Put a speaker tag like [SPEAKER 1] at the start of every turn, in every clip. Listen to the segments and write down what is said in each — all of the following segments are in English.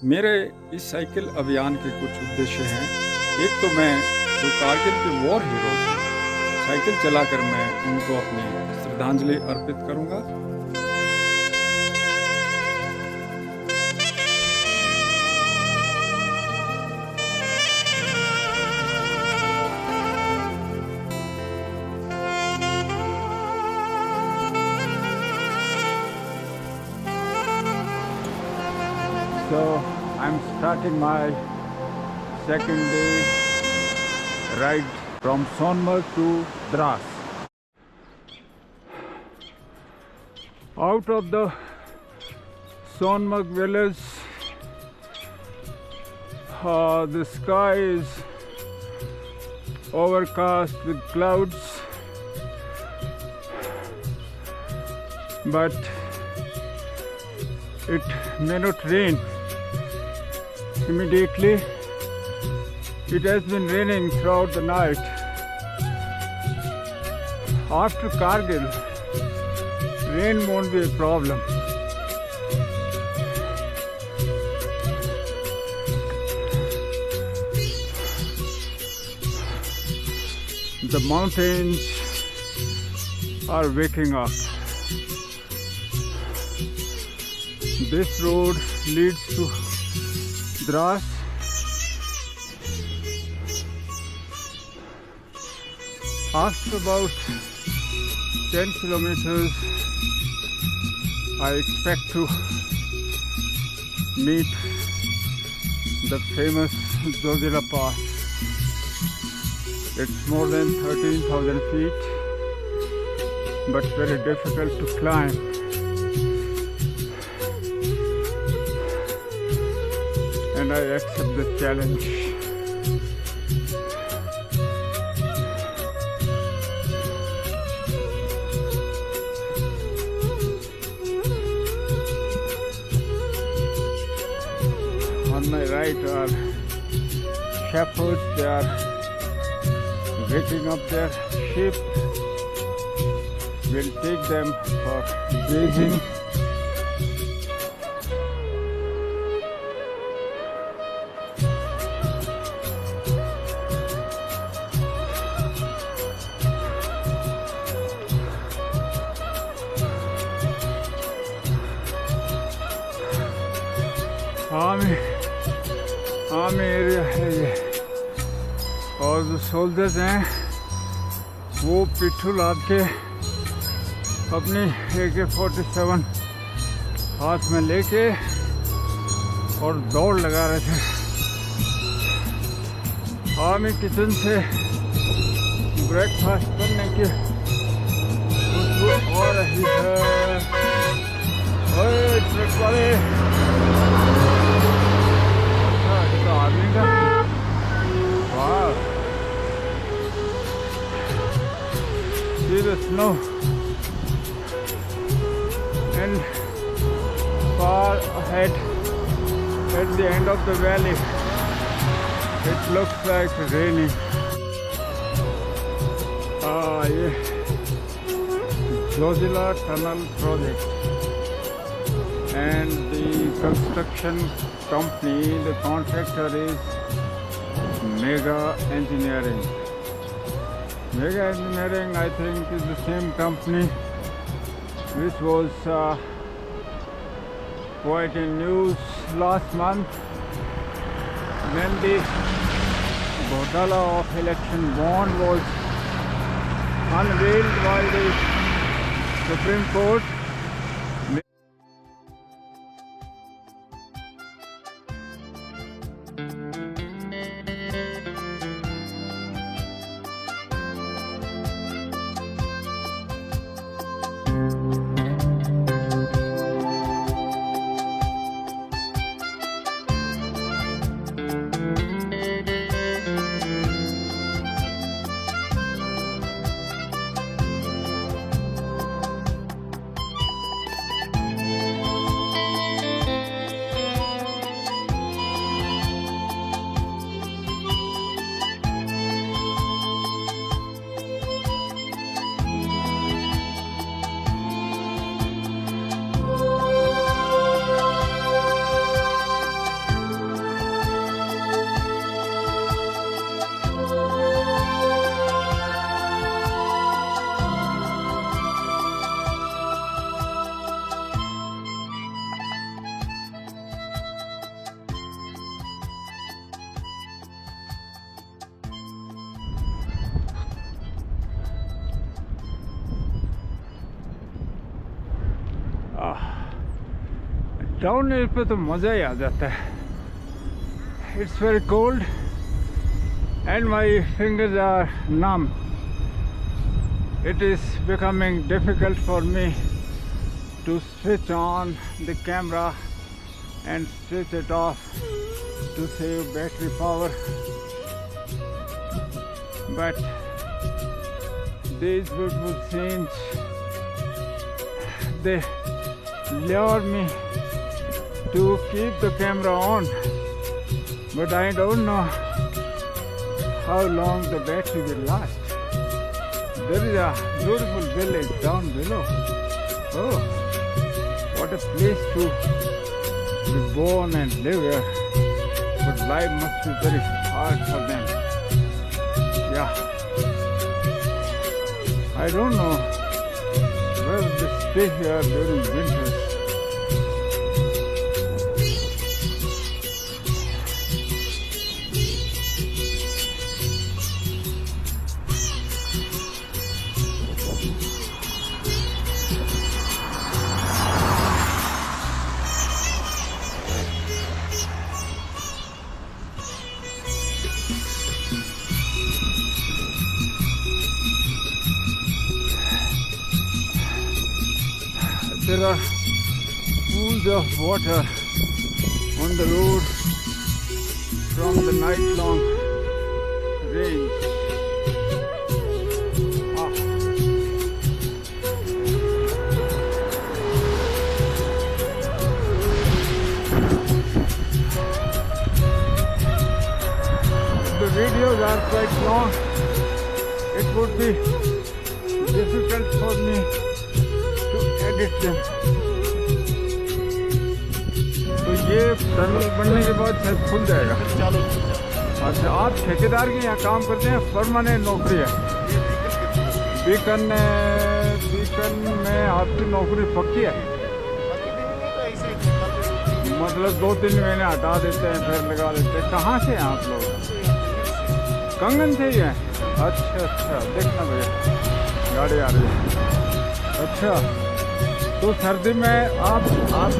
[SPEAKER 1] मेरे इस साइकिल अभियान के कुछ उद्देश्य हैं। एक तो मैं जो कारगिल के वॉर हीरोज़ हैं, साइकिल चलाकर मैं उनको अपनी श्रद्धांजलि अर्पित करूँगा।
[SPEAKER 2] So I'm starting my second day ride from Sonmarg to Dras. Out of the Sonmarg village, the sky is overcast with clouds, but it may not rain immediately. It has been raining throughout the night. After Kargil, rain won't be a problem. The mountains are waking up. This road leads to Dras. After about 10 kilometers, I expect to meet the famous Zojila Pass. It's more than 13,000 feet, but very difficult to climb. And I accept the challenge. On my right are shepherds. They are waking up their sheep. We'll take them for grazing. Army area है ये, और जो soldiers हैं वो पिट्ठू लाद के अपनी AK-47 हाथ में लेके और दौड़ लगा रहे थे। आर्मी किचन से ब्रेकफास्ट करने की खुशबू आ रही है। ओए ट्रक वाले, आदमी का वाह, see the snow and far ahead at the end of the valley it looks like raining. ये Zojila Tunnel project and the construction company, the contractor is Mega Engineering. Mega Engineering, I think, is the same company which was quite in news last month when the Ghodala of election bond was unveiled by the Supreme Court. Down hill पे तो मज़ा ही आ जाता है. It's very cold and my fingers are numb. It is becoming difficult for me to switch on the camera and switch it off to save battery power. But these beautiful scenes, they lure me to keep the camera on, but I don't know how long the battery will last. There is a beautiful village down below. Oh, what a place to be born and live here. But life must be very hard for them. Yeah. I don't know where they stay here during winters. There are pools of water on the road from the night-long rains. Ah. The videos are quite long. It would be difficult for me edit them. तो ये tunnel बनने के बाद शायद खुल जाएगा. अच्छा, आप ठेकेदार के यहाँ काम करते हैं, परमानेंट नौकरी है? बीकन में आपकी नौकरी पक्की है? मतलब 2-3 महीने हटा देते हैं फिर लगा देते हैं. कहाँ से हैं आप लोग? कंगन से ही हैं? अच्छा, देखना भैया गाड़ी आ रही है. अच्छा, तो सर्दी में आप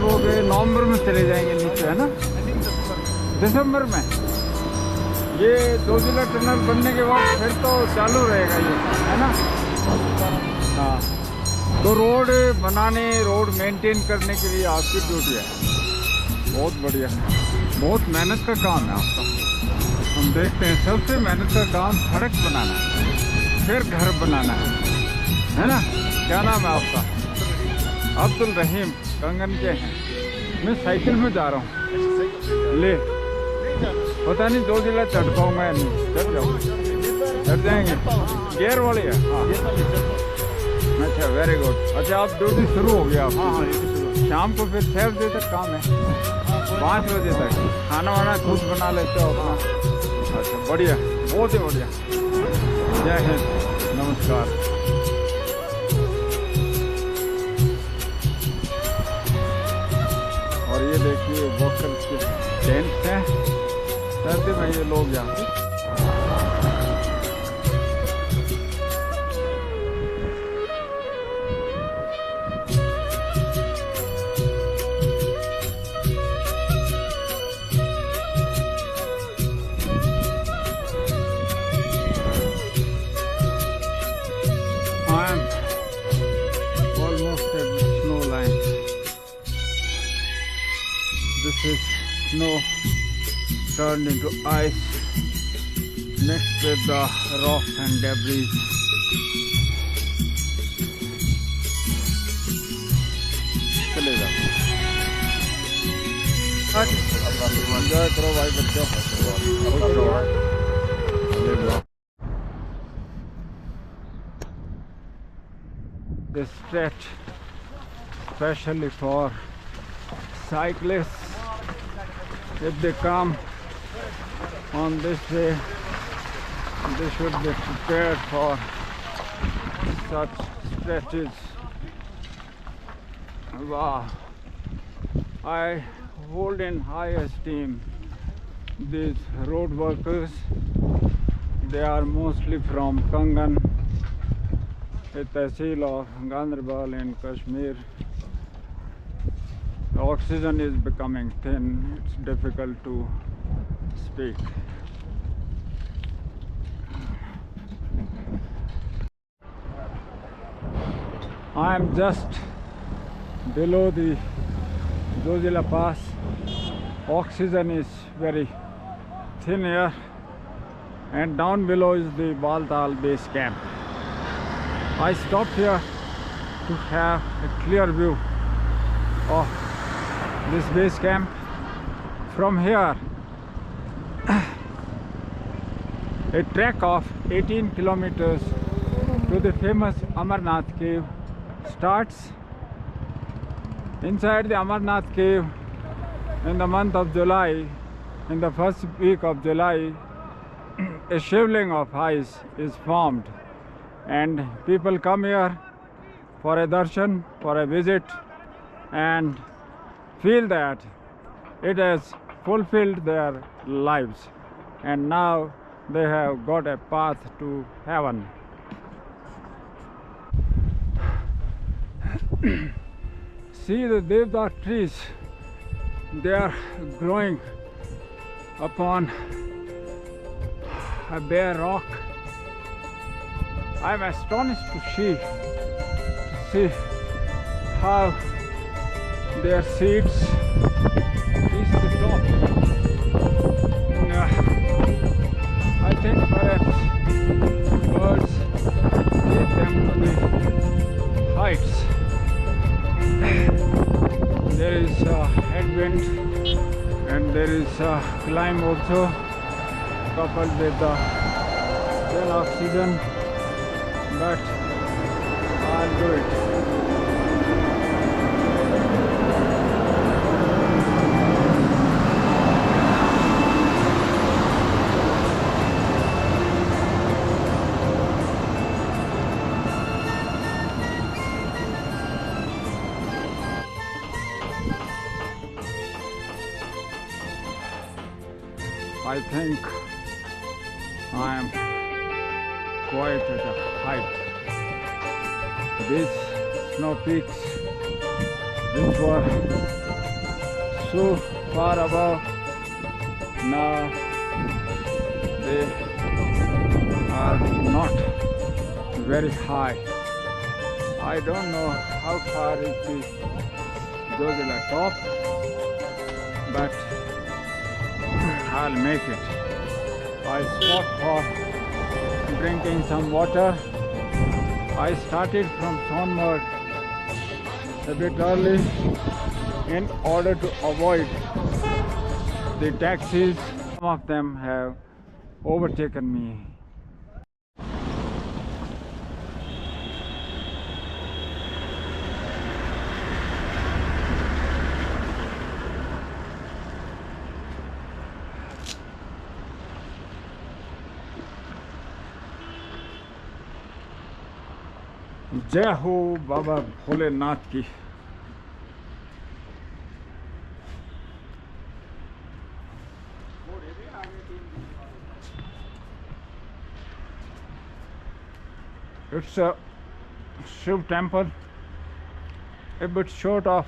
[SPEAKER 2] लोग नवंबर में चले जाएंगे नीचे, है ना? दिसंबर में. ये 2 जिला टनल बनने के बाद फिर तो चालू रहेगा ये, है ना? हाँ, तो रोड बनाने, रोड मेंटेन करने के लिए आपकी ड्यूटी है. बहुत बढ़िया, बहुत मेहनत का काम है आपका. हम देखते हैं सबसे मेहनत का काम सड़क बनाना है, फिर घर बनाना है ना? क्या नाम है आपका? अब्दुल रहीम, कंगन के हैं. मैं साइकिल में जा रहा हूँ. ले, पता नहीं 2 जिला चढ़ पाऊँगा या नहीं. चढ़ जाओ, चढ़ जाएंगे. गियर वाली है? हाँ. अच्छा, वेरी गुड. अच्छा, आप ड्यूटी शुरू हो गया? हाँ, शाम को फिर 6 बजे तक काम है? 5 बजे तक खाना वाना खुद बना लेते हो अपना? अच्छा, बढ़िया, बहुत ही बढ़िया. जय हिंद, नमस्कार. और ये देखिए वोकल के टेंट हैं. सर्दी में ये लोग यहाँ This is snow turned into ice mixed with the rocks and debris. चले जाओ. एंजॉय करो भाई बच्चों. This stretch especially for cyclists. If they come on this way, they should be prepared for such stretches. Wow! I hold in high esteem these road workers. They are mostly from Kangan, a tehsil of Ganderbal in Kashmir. The oxygen is becoming thin. It's difficult to speak. I am just below the Zojila Pass. Oxygen is very thin here, and down below is the Baltal base camp. I stopped here to have a clear view of this base camp. From here, a trek of 18 kilometers to the famous Amarnath cave starts. Inside the Amarnath cave, in the month of July, in the first week of July, a shivling of ice is formed, and people come here for a darshan, for a visit, and feel that it has fulfilled their lives, and now they have got a path to heaven. See the Devdar trees, they are growing upon a bare rock. I am astonished to see how their seeds reach the top. I think perhaps birds take them to the heights. There is a headwind and there is a climb also, coupled with the well oxygen, but I'll do it. I think I am quite at a height. These snow peaks, which were so far above, now they are not very high. I don't know how far is the Zojila top, but I'll make it. I stopped for drinking some water. I started from Sonmarg a bit early in order to avoid the taxis. Some of them have overtaken me. जय हो बाबा भोलेनाथ की। It's a Shiv temple, a bit short of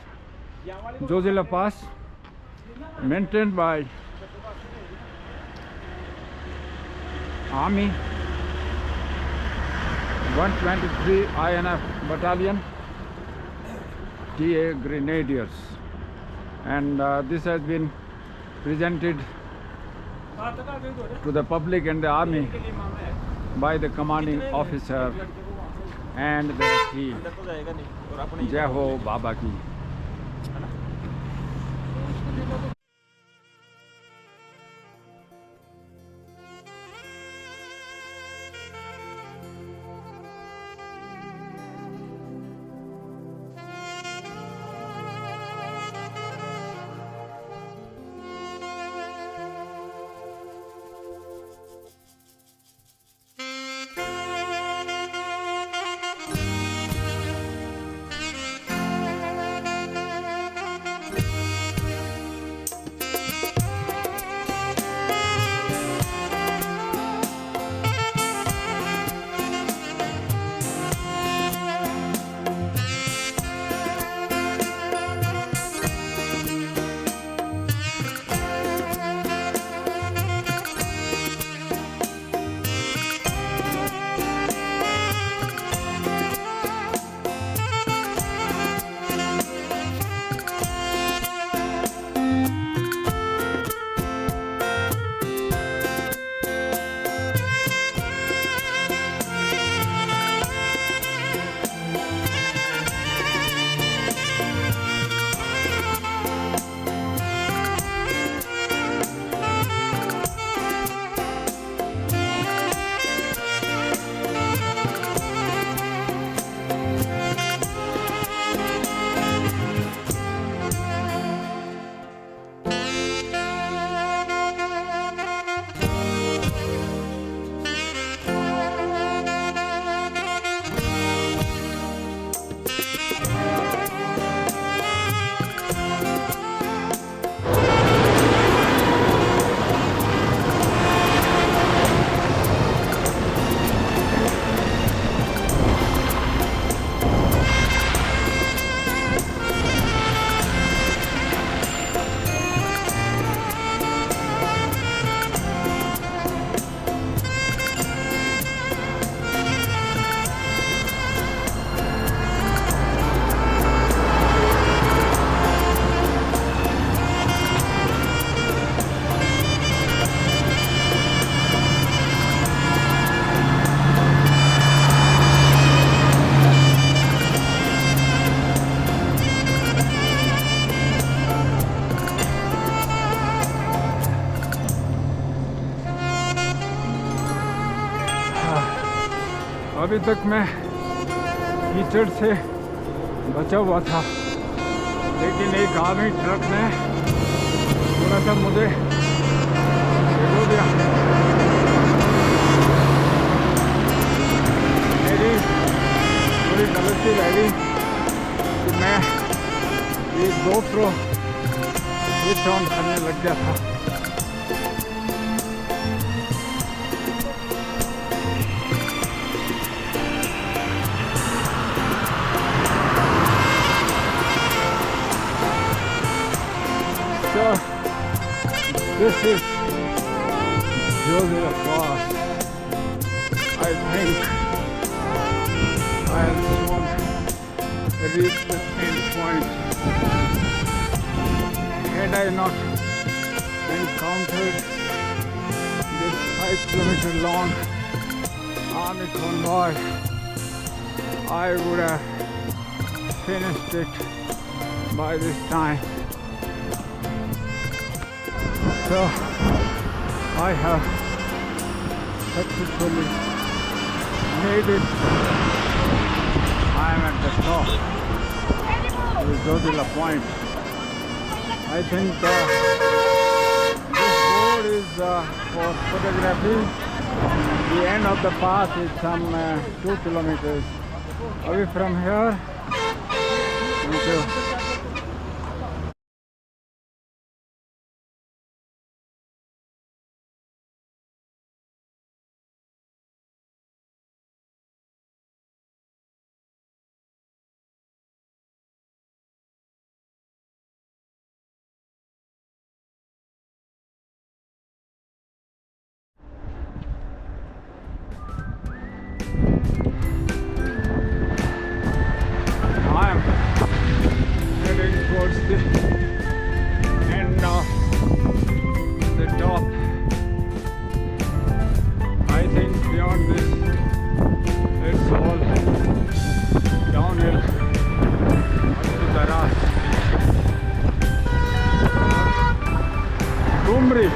[SPEAKER 2] Zojila Pass, maintained by Army 123 INF Battalion, TA Grenadiers, and this has been presented to the public and the army by the commanding officer and their team. Jai Ho Baba Ki। अभी तक मैं कीचड़ से बचा हुआ था, लेकिन एक आर्मी ट्रक ने थोड़ा सा मुझे भिगो दिया। मेरी पूरी गलती रही कि मैं ये GoPro स्विच ऑन करने लग गया था। So, this is Joseph Falls. I think I have soon reached the end point. Had I not encountered this 5-kilometer long army convoy, I would have finished it by this time. So I have successfully made it. I am at the top with Zodila Point. I think this board is for photography. The end of the path is some 2 kilometers away from here. Thank you. I am heading towards the end of the top. I think beyond this, it's all downhill up to the Ras. Dumri.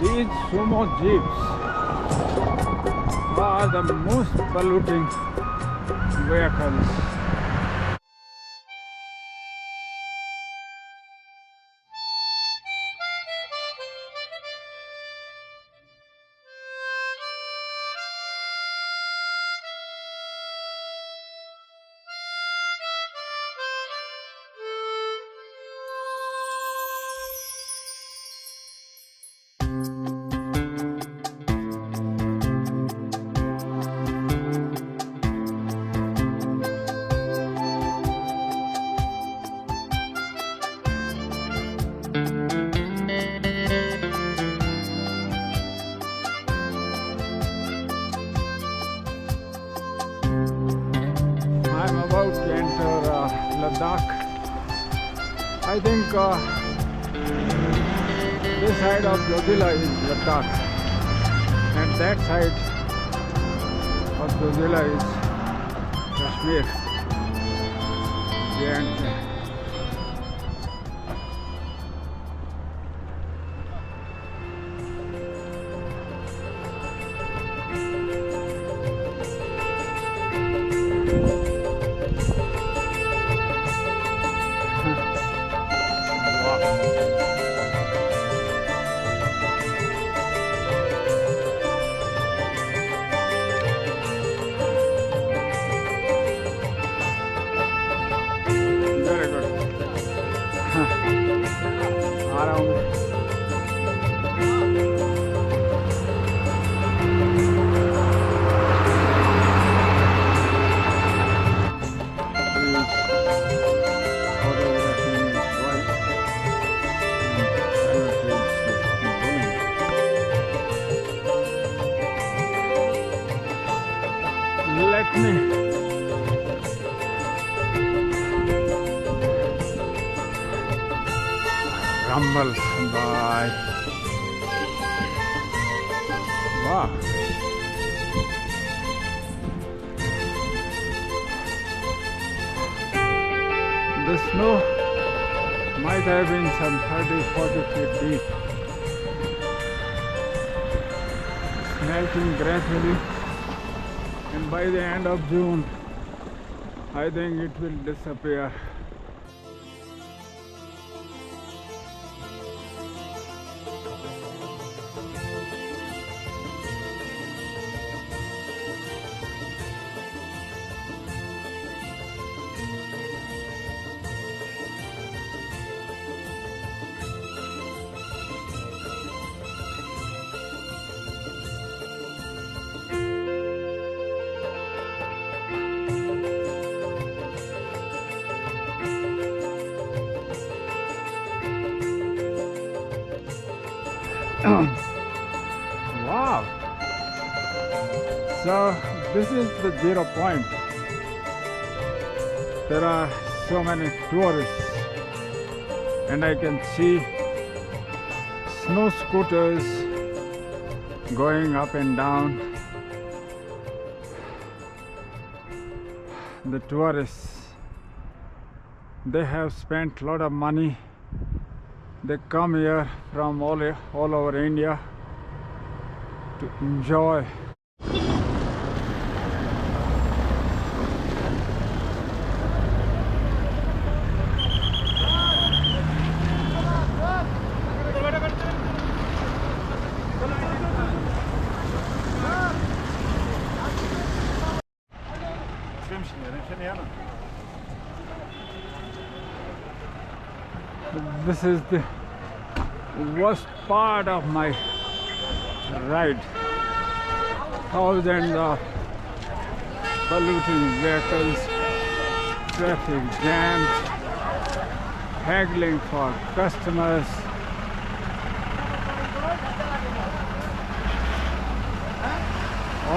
[SPEAKER 2] These sumo jeeps are the most polluting vehicles. about to enter Ladakh. I think this side of Zodila is Ladakh. and that side of Zojila is Kashmir, J&K. Very good. आ रहा हूँ. Let me rumble by. Wow. The snow might have been some 30-40 feet deep. It's melting gradually, and by the end of June, I think it will disappear. Wow! So this is the 0 point. There are so many tourists, and I can see snow scooters going up and down. The tourists, they have spent a lot of money. They come here from all over India to enjoy. This is the worst part of my ride. Thousands of polluting vehicles, traffic jams, haggling for customers.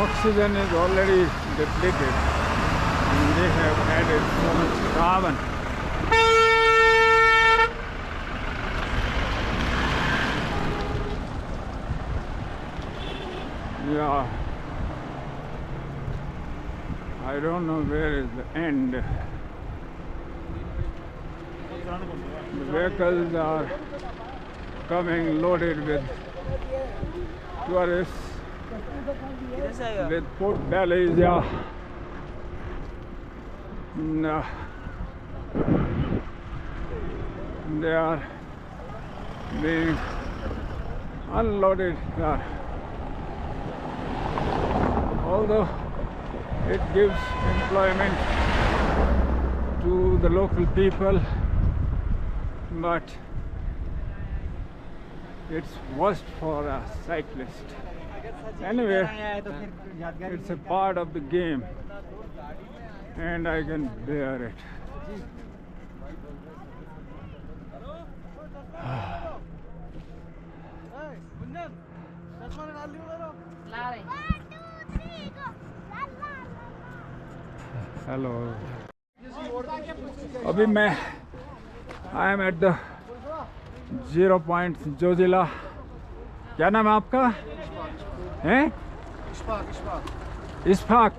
[SPEAKER 2] Oxygen is already depleted, and they have added so much carbon. Yeah, I don't know where is the end. The vehicles are coming loaded with tourists, with food bellies. Yeah, no. They are being unloaded. Although it gives employment to the local people, but it's worst for a cyclist. Anyway, it's a part of the game, and I can bear it. Hello. अभी मैं I am at the 0 point Zoji La. क्या नाम है आपका? Eh? Ishfaq.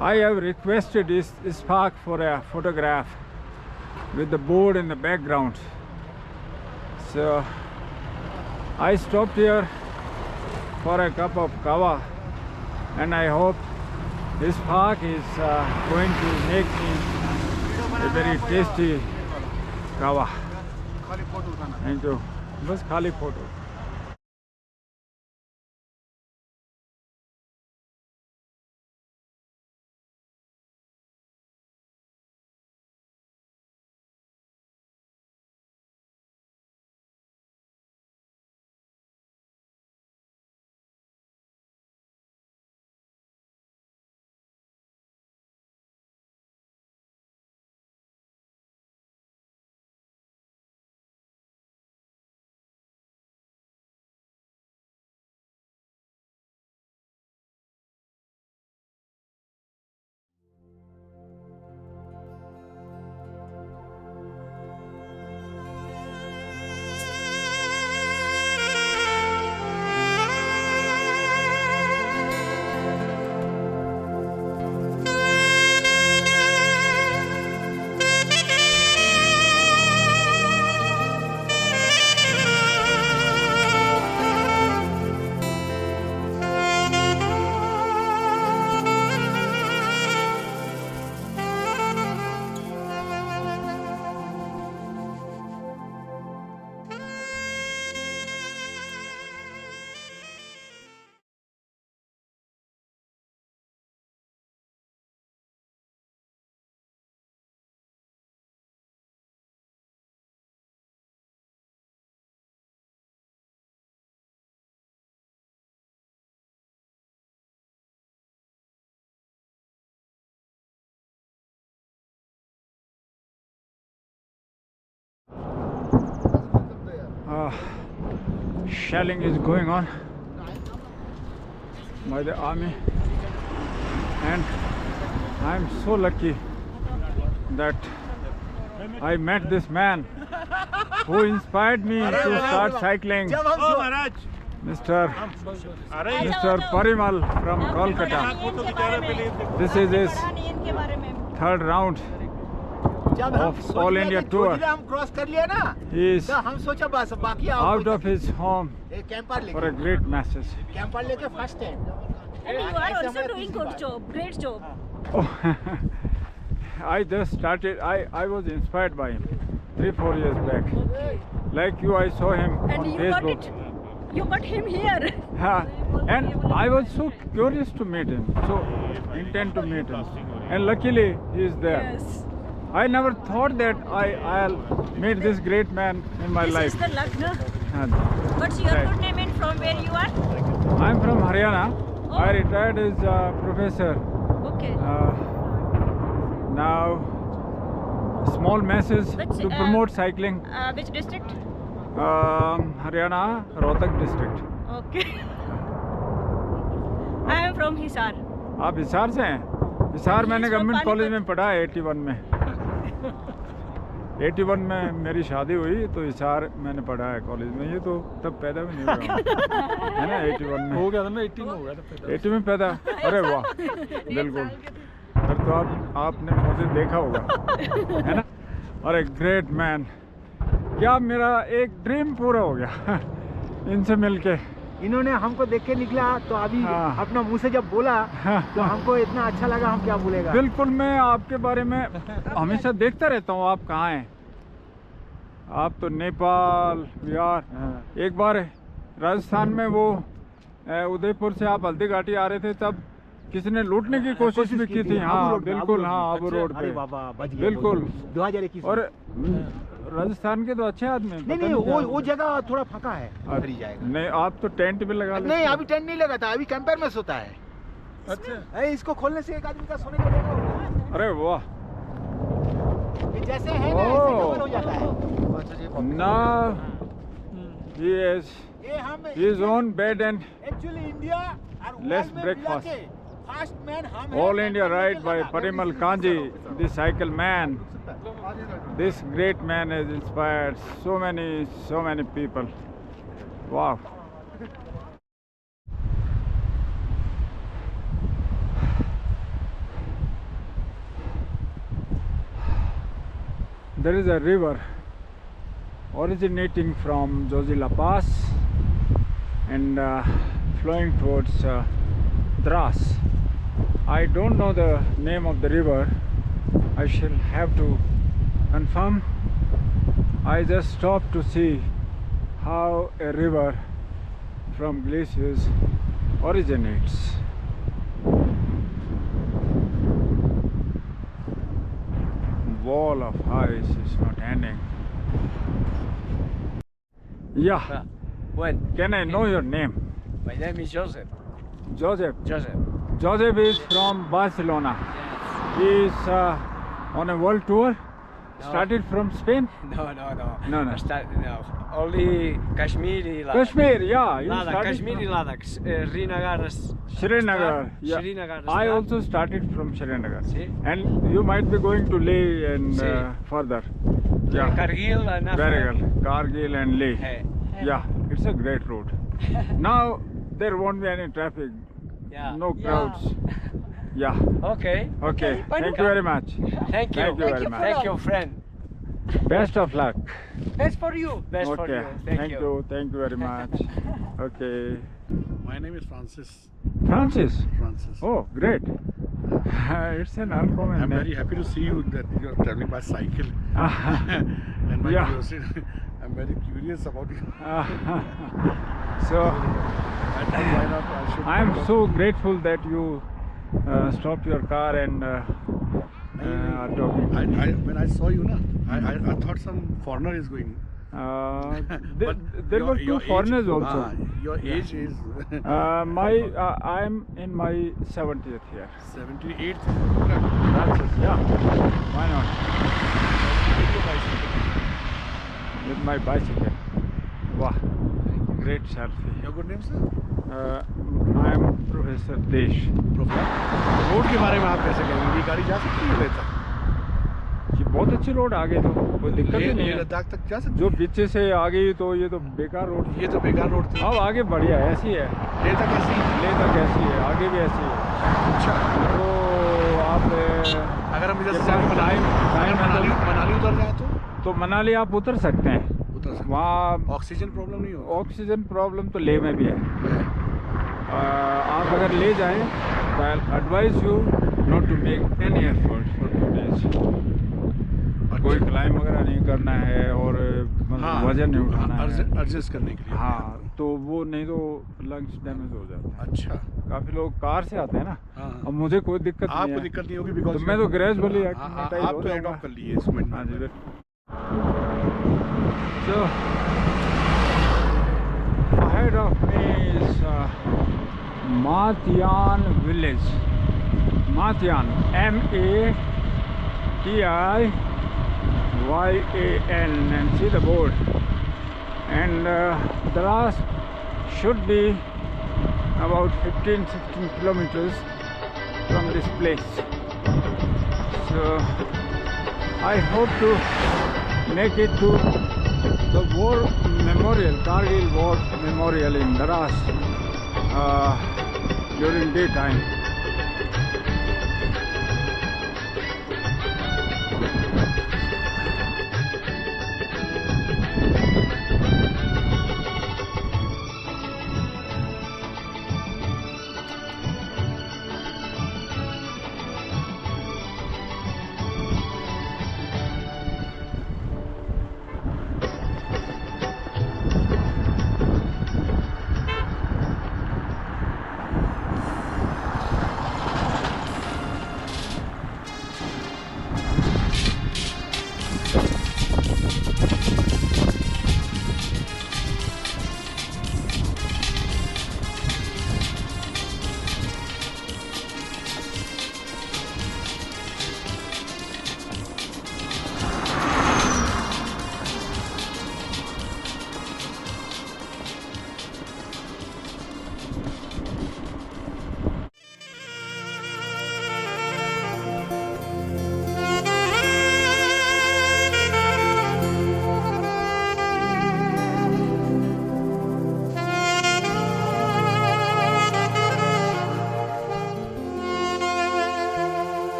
[SPEAKER 2] I have requested Ishfaq for a photograph with the board in the background. So I stopped here for a cup of kava, and I hope Ishfaq is going to make me a very tasty kava. Thank you. बस खाली photo. Shelling is going on by the army, and I'm so lucky that I met this man who inspired me to start cycling, Mr. Parimal from Kolkata. This is his third round of All India tour. He is out of his home for a great message.
[SPEAKER 3] And you are also doing good job, great job.
[SPEAKER 2] Oh, I just started. I was inspired by him 3-4 years back. Like you, I saw him
[SPEAKER 3] And
[SPEAKER 2] on
[SPEAKER 3] you
[SPEAKER 2] Facebook.
[SPEAKER 3] got it. You got him here.
[SPEAKER 2] And I was so curious to meet him, so intent to meet him. And luckily, he is there.
[SPEAKER 3] Yes.
[SPEAKER 2] I never thought that I'll meet this great man in my
[SPEAKER 3] This
[SPEAKER 2] life.
[SPEAKER 3] is the luck, no?
[SPEAKER 2] And
[SPEAKER 3] What's your
[SPEAKER 2] Right.
[SPEAKER 3] good name and from where you are?
[SPEAKER 2] I'm from Haryana.
[SPEAKER 3] Oh.
[SPEAKER 2] I retired as a professor.
[SPEAKER 3] Okay.
[SPEAKER 2] Now, small message
[SPEAKER 3] Which,
[SPEAKER 2] to promote cycling.
[SPEAKER 3] Which district?
[SPEAKER 2] Haryana, Rohtak district.
[SPEAKER 3] Okay. I am from Hisar.
[SPEAKER 2] आप हिसार से हैं? Hisar
[SPEAKER 3] He
[SPEAKER 2] मैंने
[SPEAKER 3] is from
[SPEAKER 2] government college
[SPEAKER 3] Panipat.
[SPEAKER 2] में पढ़ा है 81 में. 81 में मेरी शादी हुई तो हिसार मैंने पढ़ा है कॉलेज में. ये तो तब पैदा भी नहीं हुआ हूँ. है ना 81 में
[SPEAKER 1] हो गया था ना 80 में हो गया था पैदा.
[SPEAKER 2] 80 में पैदा. अरे वाह, बिल्कुल. फिर तो आपने मुझे देखा होगा, है ना. और एक ग्रेट मैन. क्या मेरा एक ड्रीम पूरा हो गया इनसे मिलके.
[SPEAKER 4] इन्होंने हमको देख के निकला तो अभी
[SPEAKER 2] हाँ।
[SPEAKER 4] अपना मुंह से जब बोला तो हमको इतना अच्छा लगा, हम क्या बोलेगा.
[SPEAKER 2] बिल्कुल. मैं आपके बारे में हमेशा देखता रहता हूँ. आप कहाँ हैं? आप तो नेपाल, बिहार. एक बार राजस्थान में वो उदयपुर से आप हल्दी घाटी आ रहे थे, तब किसी ने लूटने की कोशिश भी की थी. हाँ बिल्कुल. हाँ, आबू रोड
[SPEAKER 4] अरे
[SPEAKER 2] पे.
[SPEAKER 4] बाबा बच गए.
[SPEAKER 2] बिल्कुल.
[SPEAKER 4] 2021
[SPEAKER 2] और राजस्थान के तो अच्छे आदमी हैं.
[SPEAKER 4] नहीं
[SPEAKER 2] पता
[SPEAKER 4] नहीं,
[SPEAKER 2] क्या
[SPEAKER 4] वो
[SPEAKER 2] हुआ?
[SPEAKER 4] जगह थोड़ा फाका है, उधर ही जाएगा.
[SPEAKER 2] नहीं, आप तो टेंट भी लगा लेते
[SPEAKER 4] नहीं,
[SPEAKER 2] हैं.
[SPEAKER 4] अभी टेंट नहीं लगा था, अभी कैंपर में सोता है.
[SPEAKER 1] अच्छा.
[SPEAKER 4] इसको खोलने से एक आदमी का सोने का जगह होता है.
[SPEAKER 2] अरे वाह.
[SPEAKER 4] ये जैसे है ना, ऐसे कवर हो जाता है.
[SPEAKER 2] Now he
[SPEAKER 4] ये हम
[SPEAKER 2] his own bed and
[SPEAKER 4] actually India और
[SPEAKER 2] Less
[SPEAKER 4] वर्ल्ड में
[SPEAKER 2] breakfast.
[SPEAKER 4] मिला के फर्स्ट मैन हम हैं.
[SPEAKER 2] All India ride by Parimal Kanji, the cycle man. This great man has inspired so many people. Wow. there is a river originating from Zojila Pass and flowing towards Dras. I don't know the name of the river. I shall have to confirm. I just stopped to see how a river from glaciers originates. Wall of ice is not ending. Yeah.
[SPEAKER 5] When?
[SPEAKER 2] Can I know your name?
[SPEAKER 5] My name is Joseph.
[SPEAKER 2] Joseph.
[SPEAKER 5] Joseph.
[SPEAKER 2] Joseph is from Barcelona. He is on a world tour.
[SPEAKER 5] No.
[SPEAKER 2] Started from Spain.
[SPEAKER 5] No.
[SPEAKER 2] No.
[SPEAKER 5] No. Only Kashmiri Ladakh.
[SPEAKER 2] Kashmir, yeah. You
[SPEAKER 5] Ladakh,
[SPEAKER 2] started
[SPEAKER 5] Kashmiri
[SPEAKER 2] from
[SPEAKER 5] Ladakh. Srinagar.
[SPEAKER 2] Srinagar. Yeah.
[SPEAKER 5] Srinagar.
[SPEAKER 2] I also started from Srinagar.
[SPEAKER 5] See?
[SPEAKER 2] And you might be going to Leh and
[SPEAKER 5] See.
[SPEAKER 2] further. Yeah.
[SPEAKER 5] Kargil and
[SPEAKER 2] Very good. Kargil and Leh.
[SPEAKER 5] Hey.
[SPEAKER 2] Yeah, it's a great route. Now there won't be any traffic.
[SPEAKER 5] Yeah.
[SPEAKER 2] No crowds. Yeah.
[SPEAKER 5] Okay.
[SPEAKER 2] Okay. Thank you very much.
[SPEAKER 5] Thank you.
[SPEAKER 2] Thank you very much.
[SPEAKER 5] Thank you, friend.
[SPEAKER 2] Best of luck.
[SPEAKER 5] Best for you. Best for
[SPEAKER 2] Okay.
[SPEAKER 5] you. Thank you.
[SPEAKER 2] Thank you very much. Okay.
[SPEAKER 6] My name is Francis.
[SPEAKER 2] Francis.
[SPEAKER 6] Francis.
[SPEAKER 2] Oh, great. It's an uncommon
[SPEAKER 6] I'm
[SPEAKER 2] name.
[SPEAKER 6] very happy to see you that you're traveling by cycle. And my
[SPEAKER 2] Yeah.
[SPEAKER 6] curiosity, I'm very curious about you.
[SPEAKER 2] So
[SPEAKER 6] I thought why not I should.
[SPEAKER 2] I am so grateful that you stopped your car and are talking to me.
[SPEAKER 6] When I saw you, I thought some foreigner is going.
[SPEAKER 2] There were two foreigners also.
[SPEAKER 6] Your age is
[SPEAKER 2] I'm in my 70th year.
[SPEAKER 6] 78th.
[SPEAKER 2] Francis, yeah. Why not? With my bicycle. Wow. Great selfie.
[SPEAKER 6] Your good name, sir?
[SPEAKER 2] I am Professor Desh.
[SPEAKER 6] Road के बारे में आप कैसे कहेंगे ये गाड़ी जा सकती है लेह तक?
[SPEAKER 2] ये बहुत अच्छी रोड आ गई तो कोई दिक्कत ही नहीं
[SPEAKER 6] लेह
[SPEAKER 2] है।
[SPEAKER 6] लद्दाख तक जा सकती
[SPEAKER 2] जो पीछे से आ गई तो ये तो बेकार रोड
[SPEAKER 6] है? ये तो बेकार रोड थी।
[SPEAKER 2] अब आगे बढ़िया ऐसी है।
[SPEAKER 6] लेह तक ऐसी ही?
[SPEAKER 2] ले तक ऐसी है, आगे भी ऐसी है।
[SPEAKER 6] अच्छा।
[SPEAKER 2] तो आप
[SPEAKER 6] अगर हम इधर
[SPEAKER 2] के
[SPEAKER 6] से
[SPEAKER 2] पास
[SPEAKER 6] मनाली उतर जाए
[SPEAKER 2] तो मनाली आप उतर सकते हैं।
[SPEAKER 6] उतर सकते हैं।
[SPEAKER 2] वहाँ
[SPEAKER 6] ऑक्सीजन प्रॉब्लम नहीं होगा?
[SPEAKER 2] ऑक्सीजन प्रॉब्लम तो लेह में भी है। आप अगर ले जाएं तो I advise you not to make any effort for 2 days। कोई क्लाइम वगैरह नहीं करना है और मतलब वजन नहीं उठाना है।
[SPEAKER 6] एडजस्ट करने के लिए।
[SPEAKER 2] हाँ, तो वो नहीं तो लंग्स डैमेज हो जाते हैं।
[SPEAKER 6] अच्छा।
[SPEAKER 2] काफी लोग कार से आते हैं ना।
[SPEAKER 6] हाँ।
[SPEAKER 2] अब मुझे कोई दिक्कत नहीं
[SPEAKER 6] आपको
[SPEAKER 2] है।
[SPEAKER 6] दिक्कत नहीं होगी बिकॉज़
[SPEAKER 2] तो मैं तो ग्रेजुअली
[SPEAKER 6] आप तो एडॉप्ट कर लिए इस मिनट
[SPEAKER 2] हाँ
[SPEAKER 6] में।
[SPEAKER 2] जी। So ahead of me is Matyan village. Matyan, Matyan, and see the board. And the last should be about 15-16 kilometers from this place. So I hope to make it to the war memorial, Kargil War Memorial in Dras during daytime.